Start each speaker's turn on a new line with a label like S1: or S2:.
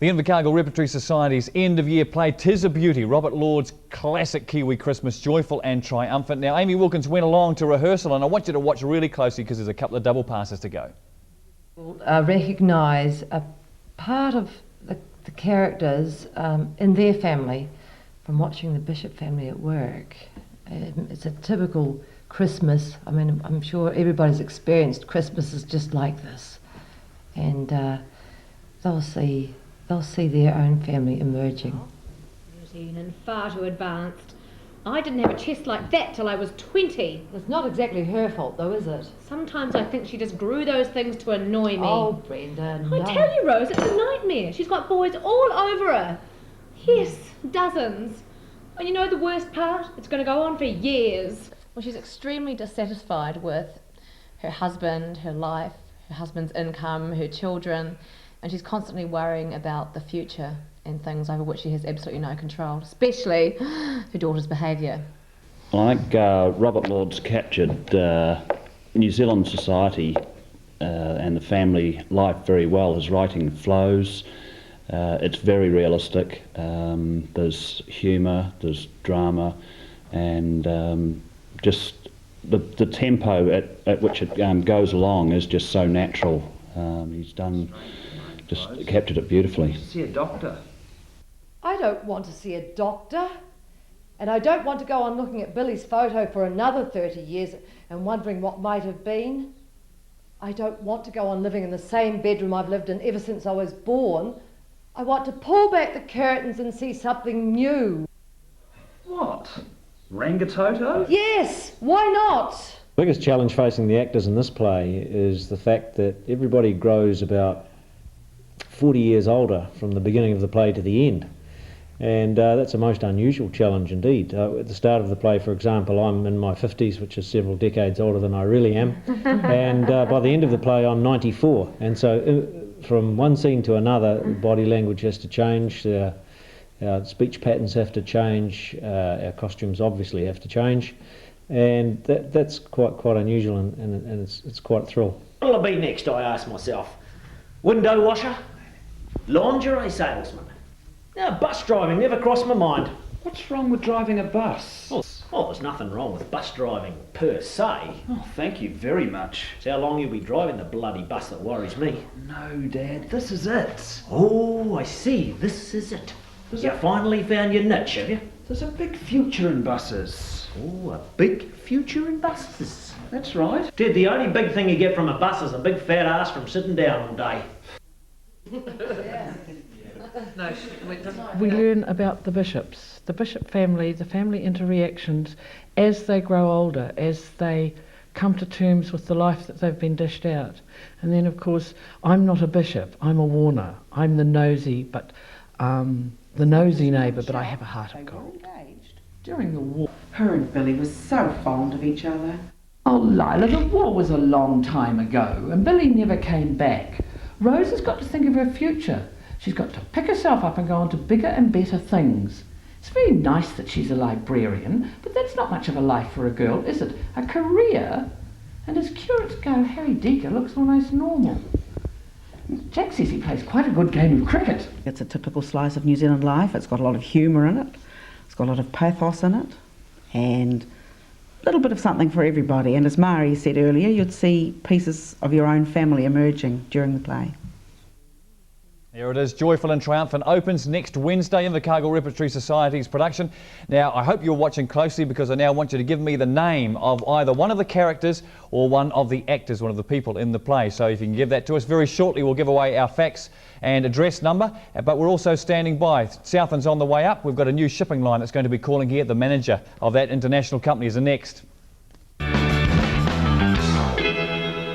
S1: The Invercargill Repertory Society's end-of-year play, 'Tis a Beauty, Robert Lord's classic Kiwi Christmas, Joyful and Triumphant. Now, Amy Wilkins went along to rehearsal, and I want you to watch really closely because there's a couple of double passes to go.
S2: Recognise a part of the characters in their family from watching the Bishop family at work. It's a typical Christmas. I mean, I'm sure everybody's experienced Christmases just like this, and they'll see their own family emerging.
S3: Routine and far too advanced. I didn't have a chest like that till I was 20.
S2: It's not exactly her fault, though, is it?
S3: Sometimes I think she just grew those things to annoy me.
S2: Oh, Brenda, no.
S3: I tell you, Rose, it's a nightmare. She's got boys all over her. Yes, dozens. And you know the worst part? It's going to go on for years. Well, she's extremely dissatisfied with her husband, her life, her husband's income, her children, and she's constantly worrying about the future and things over which she has absolutely no control, especially her daughter's behaviour.
S4: I think Robert Lord's captured New Zealand society and the family life very well. His writing flows, it's very realistic, there's humour, there's drama, and just the tempo at which it goes along is just so natural. He's just captured it beautifully.
S5: See a doctor.
S2: I don't want to see a doctor, and I don't want to go on looking at Billy's photo for another 30 years and wondering what might have been. I don't want to go on living in the same bedroom I've lived in ever since I was born. I want to pull back the curtains and see something new.
S5: What? Rangatoto?
S2: Yes, why not?
S6: The biggest challenge facing the actors in this play is the fact that everybody grows about 40 years older from the beginning of the play to the end. And that's a most unusual challenge indeed. At the start of the play, for example, I'm in my 50s, which is several decades older than I really am. And by the end of the play, I'm 94. And so from one scene to another, body language has to change, our speech patterns have to change, our costumes obviously have to change. And that's quite unusual, and it's quite a thrill.
S7: What'll it be next, I ask myself? Window washer? Lingerie salesman? Now, bus driving never crossed my mind.
S5: What's wrong with driving a bus?
S7: Well, there's nothing wrong with bus driving per se.
S5: Oh, thank you very much.
S7: It's how long you'll be driving the bloody bus that worries me.
S5: No, Dad, this is it.
S7: Oh, I see. This is it. You finally found your niche, have you?
S5: There's a big future in buses.
S7: Oh, a big future in buses.
S5: That's right.
S7: Ted, the only big thing you get from a bus is a big fat ass from sitting down all day.
S8: We learn about the bishops, the bishop family, the family interreactions as they grow older, as they come to terms with the life that they've been dished out. And then, of course, I'm not a bishop, I'm a Warner. I'm the nosy neighbour, but I have a heart of gold.
S9: During the war, her and Billy were so fond of each other. Oh, Lila, the war was a long time ago, and Billy never came back. Rose has got to think of her future. She's got to pick herself up and go on to bigger and better things. It's very nice that she's a librarian, but that's not much of a life for a girl, is it? A career? And as curates go, Harry Deeker looks almost normal. Jack says he plays quite a good game of cricket.
S10: It's a typical slice of New Zealand life. It's got a lot of humour in it. It's got a lot of pathos in it. And a little bit of something for everybody. And as Mari said earlier, you'd see pieces of your own family emerging during the play.
S1: Here it is, Joyful and Triumphant opens next Wednesday in the Invercargill Repertory Society's production. Now, I hope you're watching closely because I now want you to give me the name of either one of the characters or one of the actors, one of the people in the play. So if you can give that to us very shortly, we'll give away our fax and address number. But we're also standing by. Southland's on the way up. We've got a new shipping line that's going to be calling here. The manager of that international company is the next.